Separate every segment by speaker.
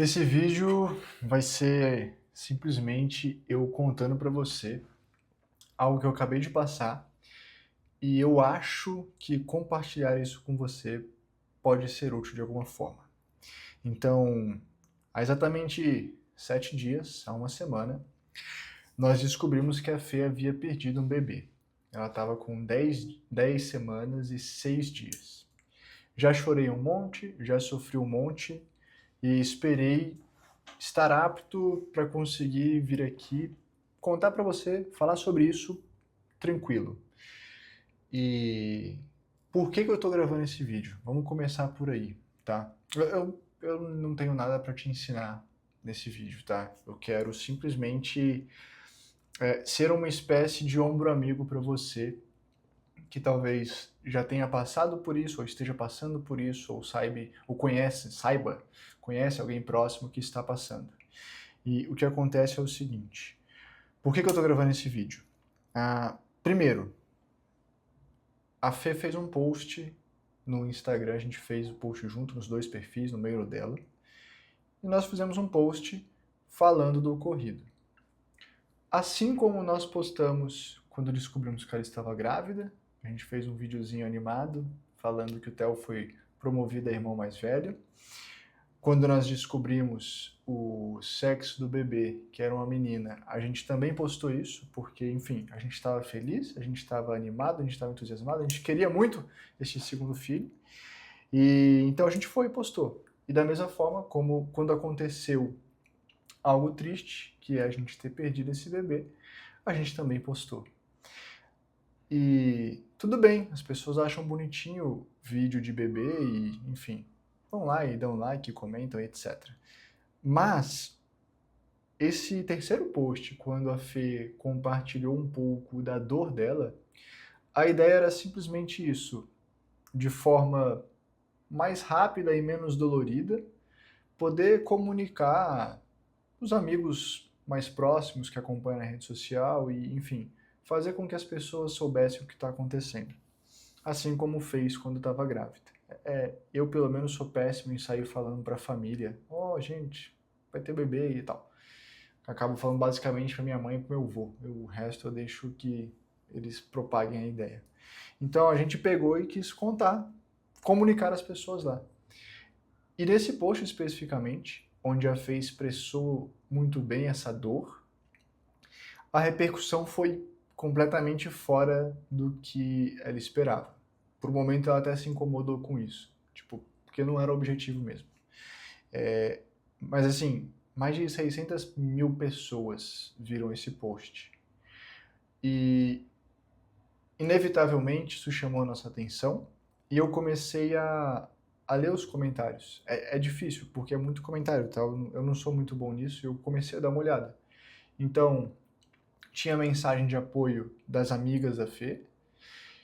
Speaker 1: Esse vídeo vai ser simplesmente eu contando para você algo que eu acabei de passar e eu acho que compartilhar isso com você pode ser útil de alguma forma. Então, há exatamente 7 dias, há uma semana, nós descobrimos que a Fê havia perdido um bebê. Ela estava com 10 semanas e 6 dias. Já chorei um monte, já sofri um monte e esperei estar apto para conseguir vir aqui contar para você, falar sobre isso tranquilo. E por que eu estou gravando esse vídeo? Vamos começar por aí, tá? Eu não tenho nada para te ensinar nesse vídeo, tá? Eu quero simplesmente ser uma espécie de ombro amigo para você que talvez já tenha passado por isso, ou esteja passando por isso, ou conhece alguém próximo que está passando. E o que acontece é o seguinte: por que eu estou gravando esse vídeo? Primeiro, a Fê fez um post no Instagram, a gente fez o post junto nos dois perfis, no meio dela, e nós fizemos um post falando do ocorrido. Assim como nós postamos quando descobrimos que ela estava grávida, a gente fez um videozinho animado falando que o Theo foi promovido a irmão mais velho. Quando nós descobrimos o sexo do bebê, que era uma menina, a gente também postou isso, porque, enfim, a gente estava feliz, a gente estava animado, a gente estava entusiasmado, a gente queria muito este segundo filho. E então a gente foi e postou. E da mesma forma como quando aconteceu algo triste, que é a gente ter perdido esse bebê, a gente também postou. E tudo bem, as pessoas acham bonitinho vídeo de bebê e, enfim, vão lá e dão like, comentam, etc. Mas esse terceiro post, quando a Fê compartilhou um pouco da dor dela, a ideia era simplesmente isso, de forma mais rápida e menos dolorida, poder comunicar os amigos mais próximos que acompanham a rede social e, enfim, fazer com que as pessoas soubessem o que está acontecendo. Assim como fez quando estava grávida. Eu, pelo menos, sou péssimo em sair falando para a família: ó, gente, vai ter bebê e tal. Acabo falando basicamente para minha mãe e para meu avô. O resto eu deixo que eles propaguem a ideia. Então a gente pegou e quis contar, comunicar às pessoas lá. E nesse post especificamente, onde a Fê expressou muito bem essa dor, a repercussão foi completamente fora do que ela esperava. Por um momento ela até se incomodou com isso, tipo, porque não era o objetivo mesmo. Mas assim, mais de 600 mil pessoas viram esse post. E inevitavelmente isso chamou a nossa atenção e eu comecei a ler os comentários. É difícil, porque é muito comentário, tá? Eu não sou muito bom nisso e eu comecei a dar uma olhada. Então, tinha mensagem de apoio das amigas da Fê,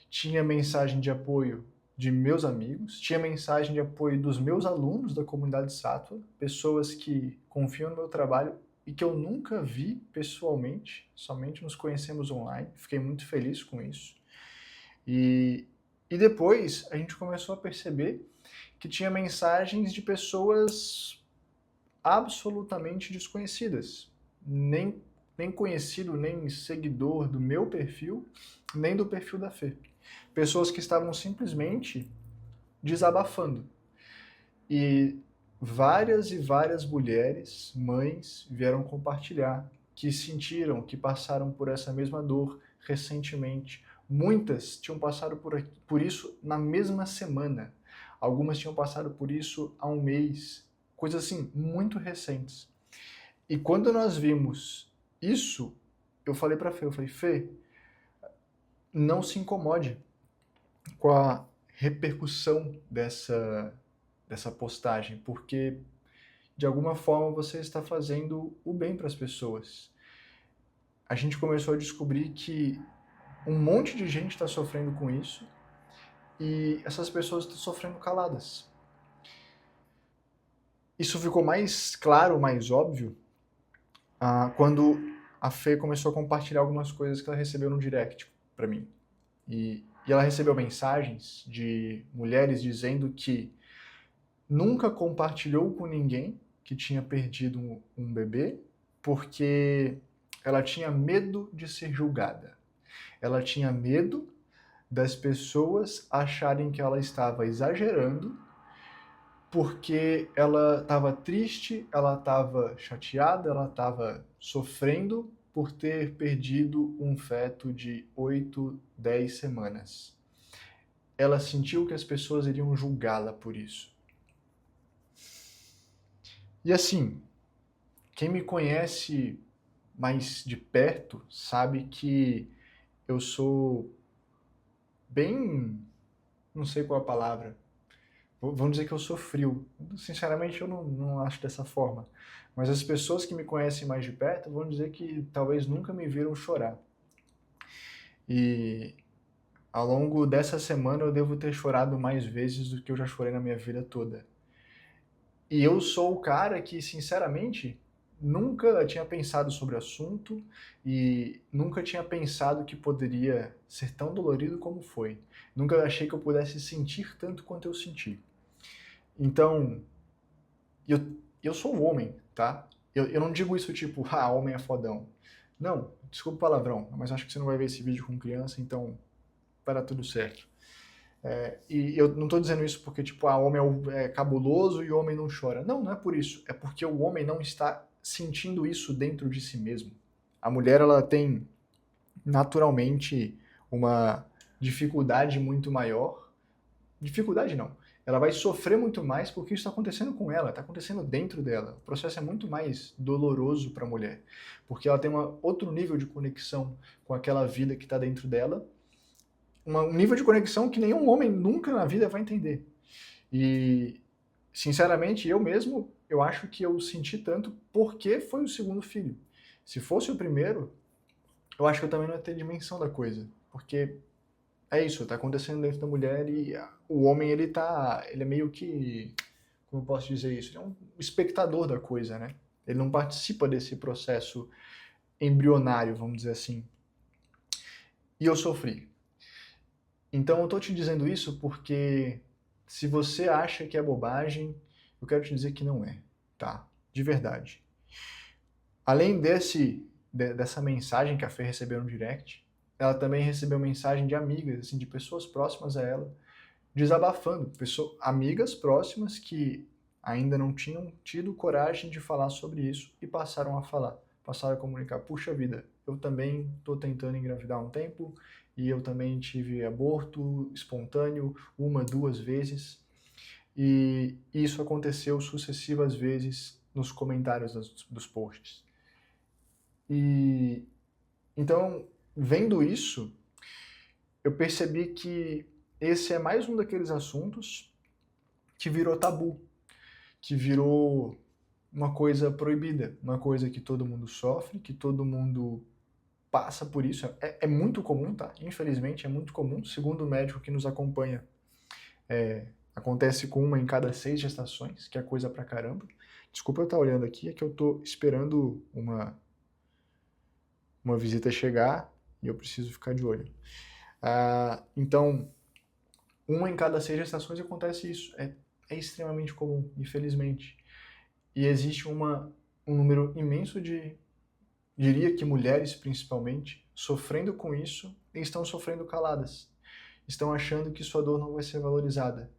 Speaker 1: tinha mensagem de apoio de meus amigos, tinha mensagem de apoio dos meus alunos da comunidade Sátua, pessoas que confiam no meu trabalho e que eu nunca vi pessoalmente, somente nos conhecemos online. Fiquei muito feliz com isso. E depois a gente começou a perceber que tinha mensagens de pessoas absolutamente desconhecidas. Nem conhecido, nem seguidor do meu perfil, nem do perfil da Fê. Pessoas que estavam simplesmente desabafando. E várias e várias mulheres, mães, vieram compartilhar que sentiram, que passaram por essa mesma dor recentemente. Muitas tinham passado por isso na mesma semana. Algumas tinham passado por isso há um mês. Coisas assim, muito recentes. E quando nós vimos isso, eu falei pra Fê, Fê, não se incomode com a repercussão dessa postagem, porque de alguma forma você está fazendo o bem para as pessoas. A gente começou a descobrir que um monte de gente está sofrendo com isso e essas pessoas estão sofrendo caladas. Isso ficou mais claro, mais óbvio, quando a Fê começou a compartilhar algumas coisas que ela recebeu no direct para mim. E ela recebeu mensagens de mulheres dizendo que nunca compartilhou com ninguém que tinha perdido um bebê porque ela tinha medo de ser julgada. Ela tinha medo das pessoas acharem que ela estava exagerando porque ela estava triste, ela estava chateada, ela estava sofrendo por ter perdido um feto de 8, 10 semanas. Ela sentiu que as pessoas iriam julgá-la por isso. E assim, quem me conhece mais de perto sabe que eu sou bem, não sei qual a palavra, vamos dizer que eu sou frio. Sinceramente, eu não acho dessa forma. Mas as pessoas que me conhecem mais de perto vão dizer que talvez nunca me viram chorar. E ao longo dessa semana eu devo ter chorado mais vezes do que eu já chorei na minha vida toda. E eu sou o cara que, sinceramente, nunca tinha pensado sobre o assunto e nunca tinha pensado que poderia ser tão dolorido como foi. Nunca achei que eu pudesse sentir tanto quanto eu senti. Então, eu sou um homem, tá? Eu não digo isso tipo, homem é fodão. Não, desculpa o palavrão, mas acho que você não vai ver esse vídeo com criança, então para tudo certo. E eu não tô dizendo isso porque, tipo, homem é cabuloso e o homem não chora. Não, não é por isso. É porque o homem não está sentindo isso dentro de si mesmo. A mulher, ela tem naturalmente uma dificuldade muito maior. Dificuldade não. Ela vai sofrer muito mais porque isso está acontecendo com ela, está acontecendo dentro dela. O processo é muito mais doloroso para a mulher, porque ela tem outro nível de conexão com aquela vida que está dentro dela, um nível de conexão que nenhum homem nunca na vida vai entender. E, sinceramente, eu mesmo, eu acho que eu senti tanto porque foi o segundo filho. Se fosse o primeiro, eu acho que eu também não ia ter dimensão da coisa, porque é isso, tá acontecendo dentro da mulher e o homem, ele é meio que, como eu posso dizer isso, ele é um espectador da coisa, né? Ele não participa desse processo embrionário, vamos dizer assim. E eu sofri. Então eu tô te dizendo isso porque se você acha que é bobagem, eu quero te dizer que não é, tá? De verdade. Além dessa mensagem que a Fê recebeu no direct, ela também recebeu mensagem de amigas, assim, de pessoas próximas a ela, desabafando, amigas próximas que ainda não tinham tido coragem de falar sobre isso e passaram a falar, passaram a comunicar, puxa vida, eu também estou tentando engravidar há um tempo e eu também tive aborto espontâneo 1, 2 vezes e isso aconteceu sucessivas vezes nos comentários dos posts. E então, vendo isso, eu percebi que esse é mais um daqueles assuntos que virou tabu, que virou uma coisa proibida, uma coisa que todo mundo sofre, que todo mundo passa por isso. É muito comum, tá? Infelizmente é muito comum. Segundo o médico que nos acompanha, acontece com 1 em cada 6 gestações, que é coisa pra caramba. Desculpa eu estar olhando aqui, é que eu tô esperando uma visita chegar e eu preciso ficar de olho. Então, 1 em cada 6 gestações acontece isso. É extremamente comum, infelizmente. E existe um número imenso diria que mulheres principalmente, sofrendo com isso e estão sofrendo caladas. Estão achando que sua dor não vai ser valorizada.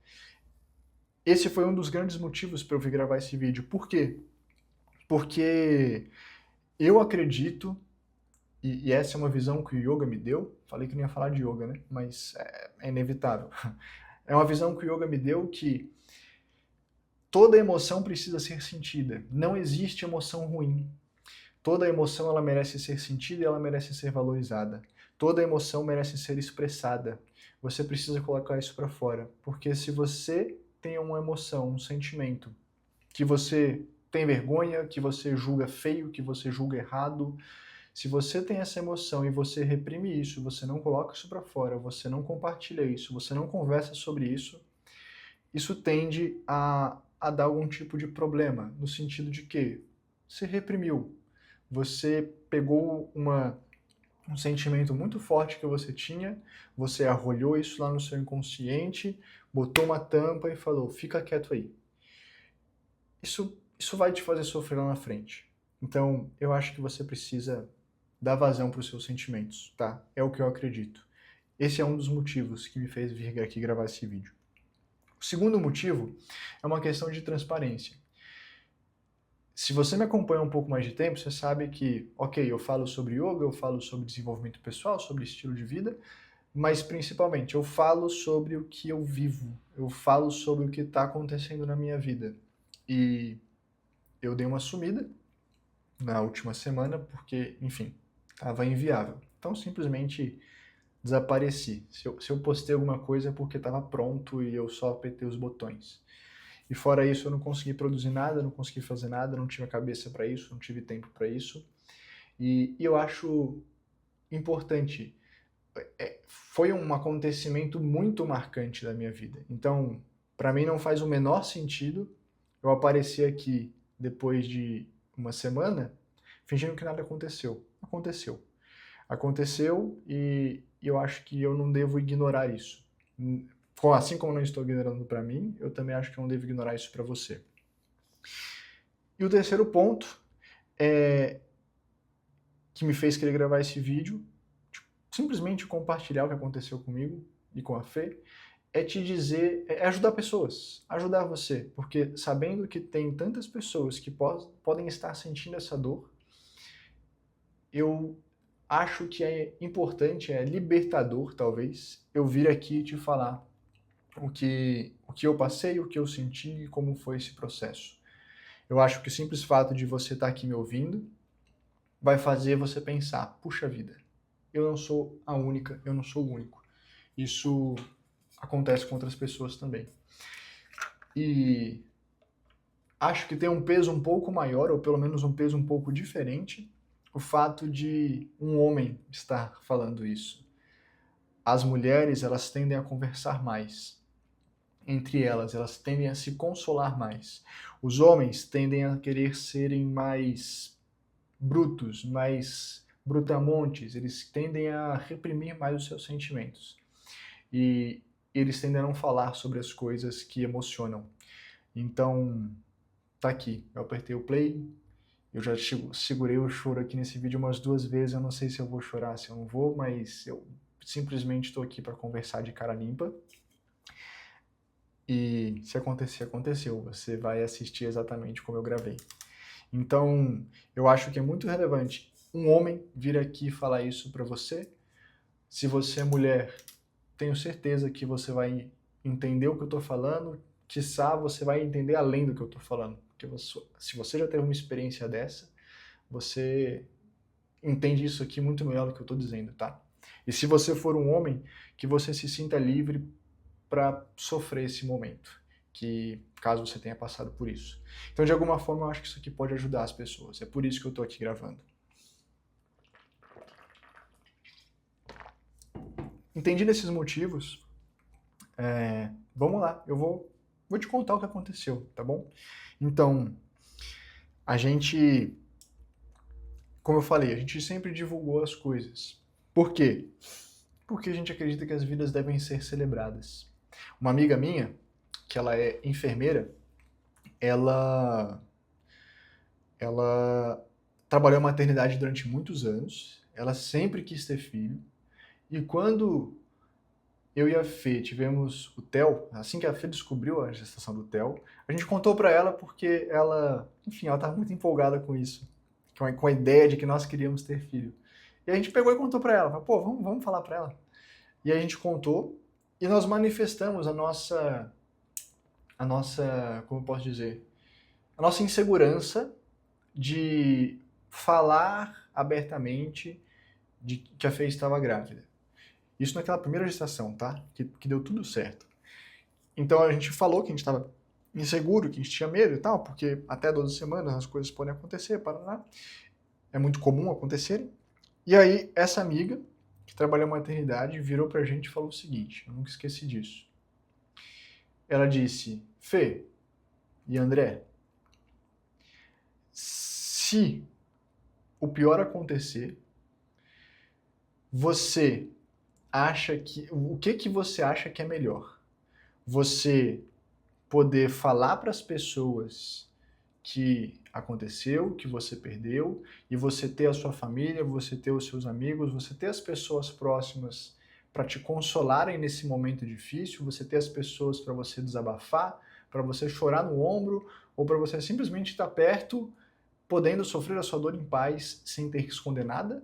Speaker 1: Esse foi um dos grandes motivos para eu vir gravar esse vídeo. Por quê? Porque eu acredito, e essa é uma visão que o yoga me deu, falei que não ia falar de yoga, né? Mas é inevitável. É uma visão que o yoga me deu que toda emoção precisa ser sentida. Não existe emoção ruim. Toda emoção ela merece ser sentida e ela merece ser valorizada. Toda emoção merece ser expressada. Você precisa colocar isso para fora, porque se você tem uma emoção, um sentimento que você tem vergonha, que você julga feio, que você julga errado, se você tem essa emoção e você reprime isso, você não coloca isso para fora, você não compartilha isso, você não conversa sobre isso, isso tende a dar algum tipo de problema, no sentido de que você reprimiu, você pegou um sentimento muito forte que você tinha, você arrolhou isso lá no seu inconsciente, botou uma tampa e falou, fica quieto aí. Isso isso vai te fazer sofrer lá na frente. Então, eu acho que você precisa dar vazão para os seus sentimentos, tá? É o que eu acredito. Esse é um dos motivos que me fez vir aqui gravar esse vídeo. O segundo motivo é uma questão de transparência. Se você me acompanha um pouco mais de tempo, você sabe que, ok, eu falo sobre yoga, eu falo sobre desenvolvimento pessoal, sobre estilo de vida, mas principalmente eu falo sobre o que eu vivo, eu falo sobre o que está acontecendo na minha vida. E eu dei uma sumida na última semana porque, enfim, estava inviável. Então simplesmente desapareci. Se eu postei alguma coisa é porque estava pronto e eu só apertei os botões. E fora isso eu não consegui produzir nada, não consegui fazer nada, não tive a cabeça para isso, não tive tempo para isso. E eu acho importante. Foi um acontecimento muito marcante da minha vida. Então, para mim não faz o menor sentido eu aparecer aqui depois de uma semana fingindo que nada aconteceu. Aconteceu. Aconteceu e eu acho que eu não devo ignorar isso. Assim como eu não estou ignorando para mim, eu também acho que eu não devo ignorar isso para você. E o terceiro ponto que me fez querer gravar esse vídeo, simplesmente compartilhar o que aconteceu comigo e com a Fê, é te dizer, é ajudar pessoas, ajudar você, porque sabendo que tem tantas pessoas que podem estar sentindo essa dor, eu acho que é importante, é libertador talvez, eu vir aqui te falar o que eu passei, o que eu senti e como foi esse processo. Eu acho que o simples fato de você estar aqui me ouvindo vai fazer você pensar, puxa vida, eu não sou a única, eu não sou o único. Isso acontece com outras pessoas também. E acho que tem um peso um pouco maior, ou pelo menos um peso um pouco diferente, o fato de um homem estar falando isso. As mulheres, elas tendem a conversar mais entre elas, elas tendem a se consolar mais. Os homens tendem a querer serem mais brutos, mais brutamontes, eles tendem a reprimir mais os seus sentimentos. E eles tendem a não falar sobre as coisas que emocionam. Então, tá aqui, eu apertei o play, eu já segurei o choro aqui nesse vídeo umas 2 vezes, eu não sei se eu vou chorar, se eu não vou, mas eu simplesmente estou aqui para conversar de cara limpa. E se acontecer, aconteceu. Você vai assistir exatamente como eu gravei. Então, eu acho que é muito relevante um homem vir aqui falar isso para você. Se você é mulher, tenho certeza que você vai entender o que eu estou falando, quiçá você vai entender além do que eu estou falando. Porque se você já teve uma experiência dessa, você entende isso aqui muito melhor do que eu estou dizendo, tá? E se você for um homem, que você se sinta livre para sofrer esse momento, que caso você tenha passado por isso. Então, de alguma forma, eu acho que isso aqui pode ajudar as pessoas. É por isso que eu estou aqui gravando. Entendido esses motivos, vamos lá, eu vou te contar o que aconteceu, tá bom? Então, a gente, como eu falei, a gente sempre divulgou as coisas. Por quê? Porque a gente acredita que as vidas devem ser celebradas. Uma amiga minha, que ela é enfermeira, ela trabalhou em maternidade durante muitos anos, ela sempre quis ter filho, e quando eu e a Fê tivemos o Theo, assim que a Fê descobriu a gestação do Theo, a gente contou para ela porque ela, enfim, ela estava muito empolgada com isso, com a ideia de que nós queríamos ter filho. E a gente pegou e contou para ela, pô, vamos falar para ela. E a gente contou e nós manifestamos a nossa, como eu posso dizer, a nossa insegurança de falar abertamente de que a Fê estava grávida. Isso naquela primeira gestação, tá? Que deu tudo certo. Então a gente falou que a gente estava inseguro, que a gente tinha medo e tal, porque até 12 semanas as coisas podem acontecer, paraná. É muito comum acontecerem. E aí essa amiga, que trabalha na maternidade, virou pra gente e falou o seguinte, eu nunca esqueci disso. Ela disse, Fê e André, se o pior acontecer, você acha que... O que você acha que é melhor? Você poder falar para as pessoas que aconteceu, que você perdeu, e você ter a sua família, você ter os seus amigos, você ter as pessoas próximas para te consolarem nesse momento difícil, você ter as pessoas para você desabafar, para você chorar no ombro, ou para você simplesmente estar perto, podendo sofrer a sua dor em paz, sem ter que esconder nada?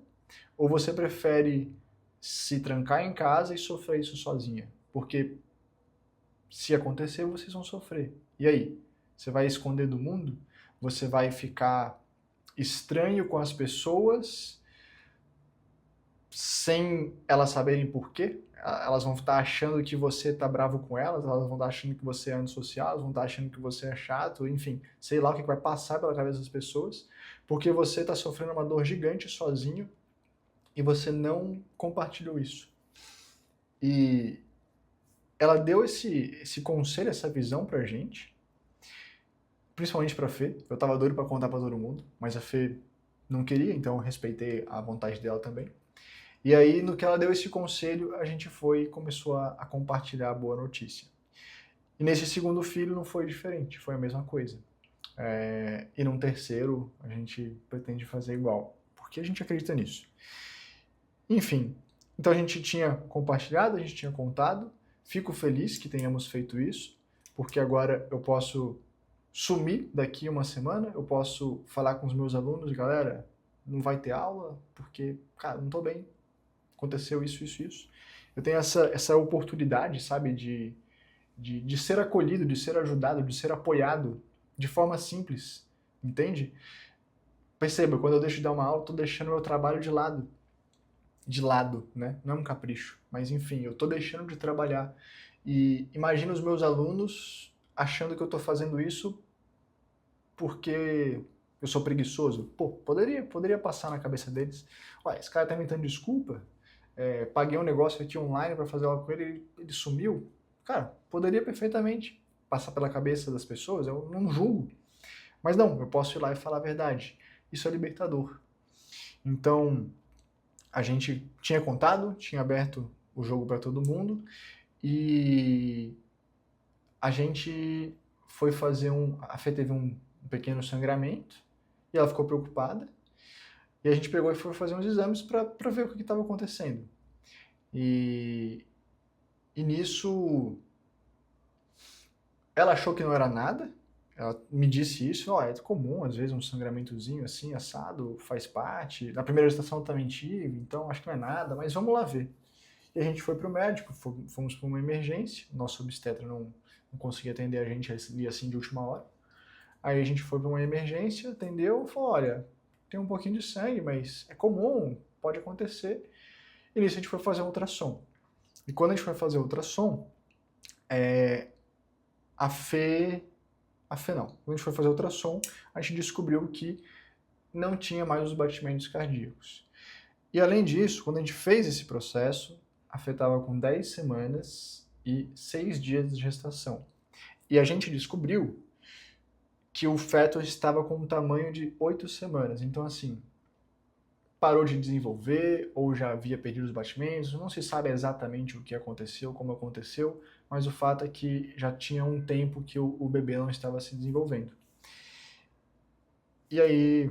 Speaker 1: Ou você prefere se trancar em casa e sofrer isso sozinha? Porque se acontecer, vocês vão sofrer. E aí? Você vai esconder do mundo? Você vai ficar estranho com as pessoas sem elas saberem por quê? Elas vão estar achando que você está bravo com elas, elas vão estar achando que você é antissocial, elas vão estar achando que você é chato, enfim, sei lá o que vai passar pela cabeça das pessoas, porque você está sofrendo uma dor gigante sozinho e você não compartilhou isso. E ela deu esse conselho, essa visão pra gente, principalmente pra Fê. Eu tava doido pra contar pra todo mundo, mas a Fê não queria, então eu respeitei a vontade dela também. E aí, no que ela deu esse conselho, a gente foi e começou a compartilhar a boa notícia. E nesse segundo filho não foi diferente, foi a mesma coisa. E num terceiro, a gente pretende fazer igual, porque a gente acredita nisso. Enfim, então a gente tinha compartilhado, a gente tinha contado. Fico feliz que tenhamos feito isso, porque agora eu posso sumir daqui uma semana, eu posso falar com os meus alunos, galera, não vai ter aula, porque, cara, não tô bem, aconteceu isso, isso, isso. Eu tenho essa oportunidade, sabe, de ser acolhido, de ser ajudado, de ser apoiado de forma simples, entende? Perceba, quando eu deixo de dar uma aula, eu tô deixando meu trabalho de lado, né? Não é um capricho, mas enfim, eu tô deixando de trabalhar. E imagina os meus alunos achando que eu tô fazendo isso porque eu sou preguiçoso. Pô, poderia passar na cabeça deles. Ué, esse cara tá inventando desculpa, paguei um negócio aqui online para fazer algo com ele, ele sumiu. Cara, poderia perfeitamente passar pela cabeça das pessoas, eu não julgo. Mas não, eu posso ir lá e falar a verdade. Isso é libertador. Então, a gente tinha contado, tinha aberto o jogo para todo mundo e a gente foi fazer a Fê teve um pequeno sangramento e ela ficou preocupada e a gente pegou e foi fazer uns exames para ver o que estava acontecendo. E nisso ela achou que não era nada, ela me disse isso, é comum, às vezes um sangramentozinho assim, assado, faz parte. Na primeira gestação eu também tive, então acho que não é nada, mas vamos lá ver. E a gente foi pro médico, fomos para uma emergência, nosso obstetra não conseguia atender a gente ali assim de última hora. Aí a gente foi para uma emergência, atendeu, falou, olha, tem um pouquinho de sangue, mas é comum, pode acontecer. E nisso a gente foi fazer um ultrassom. E quando a gente foi fazer o ultrassom, a Fê não. Quando a gente foi fazer o ultrassom, a gente descobriu que não tinha mais os batimentos cardíacos. E além disso, quando a gente fez esse processo, a Fê estava com 10 semanas e 6 dias de gestação. E a gente descobriu que o feto estava com um tamanho de 8 semanas. Então, assim, parou de desenvolver ou já havia perdido os batimentos. Não se sabe exatamente o que aconteceu, como aconteceu, mas o fato é que já tinha um tempo que o bebê não estava se desenvolvendo. E aí,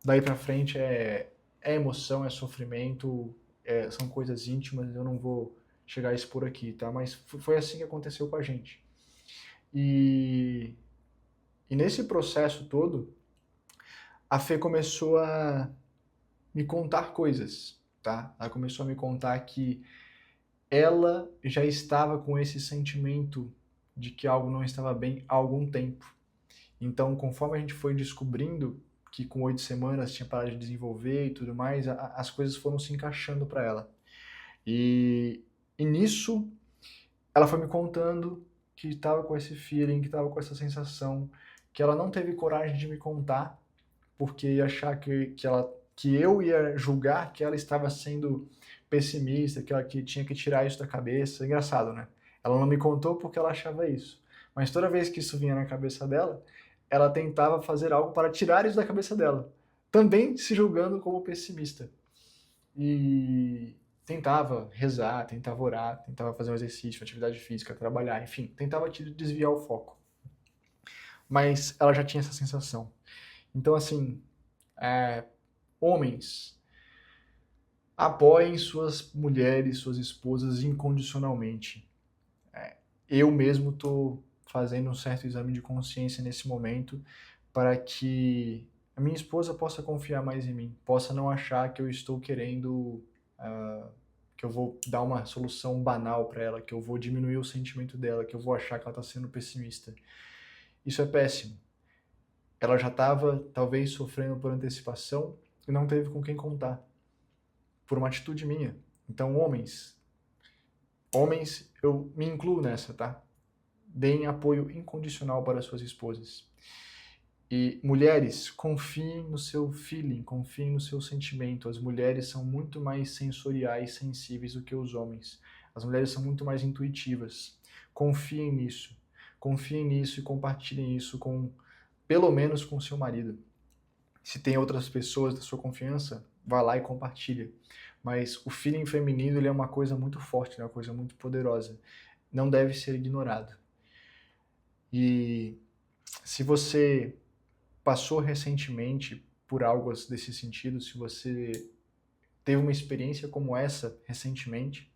Speaker 1: daí pra frente é emoção, é sofrimento, são coisas íntimas, eu não vou chegar a expor aqui, tá? Mas foi assim que aconteceu com a gente. E nesse processo todo, a Fê começou a me contar coisas, tá? Ela começou a me contar que ela já estava com esse sentimento de que algo não estava bem há algum tempo. Então, conforme a gente foi descobrindo que com 8 semanas tinha parado de desenvolver e tudo mais, as coisas foram se encaixando para ela. E nisso, ela foi me contando que estava com esse feeling, que estava com essa sensação, que ela não teve coragem de me contar, porque ia achar que eu ia julgar que ela estava sendo pessimista, que tinha que tirar isso da cabeça. Engraçado, né? Ela não me contou porque ela achava isso. Mas toda vez que isso vinha na cabeça dela, ela tentava fazer algo para tirar isso da cabeça dela, também se julgando como pessimista. E tentava rezar, tentava orar, tentava fazer um exercício, uma atividade física, trabalhar, enfim, tentava desviar o foco. mas ela já tinha essa sensação. Então, assim, homens, apoiem suas mulheres, suas esposas incondicionalmente. Eu mesmo estou fazendo um certo exame de consciência nesse momento para que a minha esposa possa confiar mais em mim, possa não achar que eu estou querendo, que eu vou dar uma solução banal para ela, que eu vou diminuir o sentimento dela, que eu vou achar que ela está sendo pessimista. Isso é péssimo. Ela já estava, talvez, sofrendo por antecipação e não teve com quem contar, por uma atitude minha. Então, homens, eu me incluo nessa, tá? Deem apoio incondicional para suas esposas. E mulheres, confiem no seu feeling, confiem no seu sentimento. As mulheres são muito mais sensoriais, sensíveis do que os homens. As mulheres são muito mais intuitivas. Confiem nisso. Confiem nisso e compartilhem isso com, pelo menos com seu marido. Se tem outras pessoas da sua confiança, vá lá e compartilha. Mas o feeling feminino, ele é uma coisa muito forte, é uma coisa muito poderosa. Não deve ser ignorado. E se você passou recentemente por algo desse sentido, se você teve uma experiência como essa recentemente,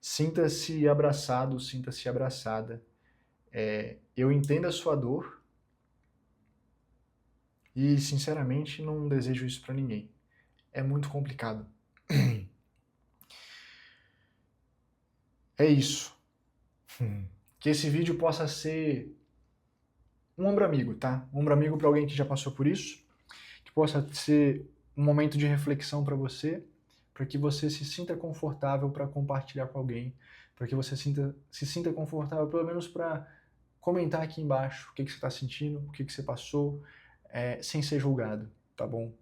Speaker 1: sinta-se abraçado, sinta-se abraçada. Eu entendo a sua dor e, sinceramente, não desejo isso para ninguém. É muito complicado. É isso. Que esse vídeo possa ser um ombro amigo, tá? Um ombro amigo para alguém que já passou por isso, que possa ser um momento de reflexão para você, para que você se sinta confortável para compartilhar com alguém, para que você se sinta confortável pelo menos para comentar aqui embaixo o que você está sentindo, o que você passou, sem ser julgado, tá bom?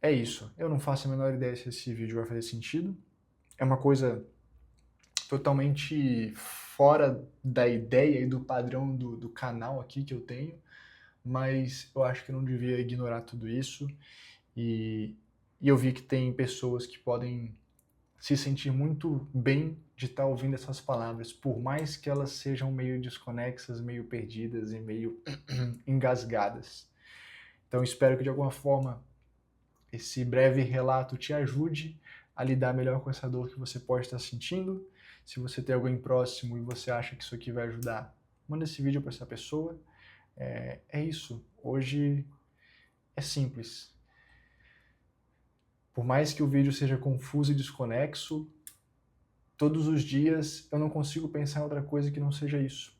Speaker 1: É isso. Eu não faço a menor ideia se esse vídeo vai fazer sentido. É uma coisa totalmente fora da ideia e do padrão do canal aqui que eu tenho, mas eu acho que eu não devia ignorar tudo isso. E eu vi que tem pessoas que podem se sentir muito bem de estar ouvindo essas palavras, por mais que elas sejam meio desconexas, meio perdidas e meio engasgadas. Então espero que de alguma forma esse breve relato te ajude a lidar melhor com essa dor que você pode estar sentindo. Se você tem alguém próximo e você acha que isso aqui vai ajudar, manda esse vídeo para essa pessoa. É isso. Hoje é simples. Por mais que o vídeo seja confuso e desconexo, todos os dias eu não consigo pensar em outra coisa que não seja isso.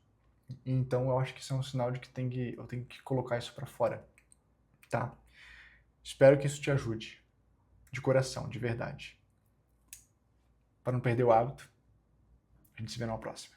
Speaker 1: Então eu acho que isso é um sinal de que eu tenho que colocar isso para fora, tá? Espero que isso te ajude, de coração, de verdade. Para não perder o hábito, a gente se vê numa próxima.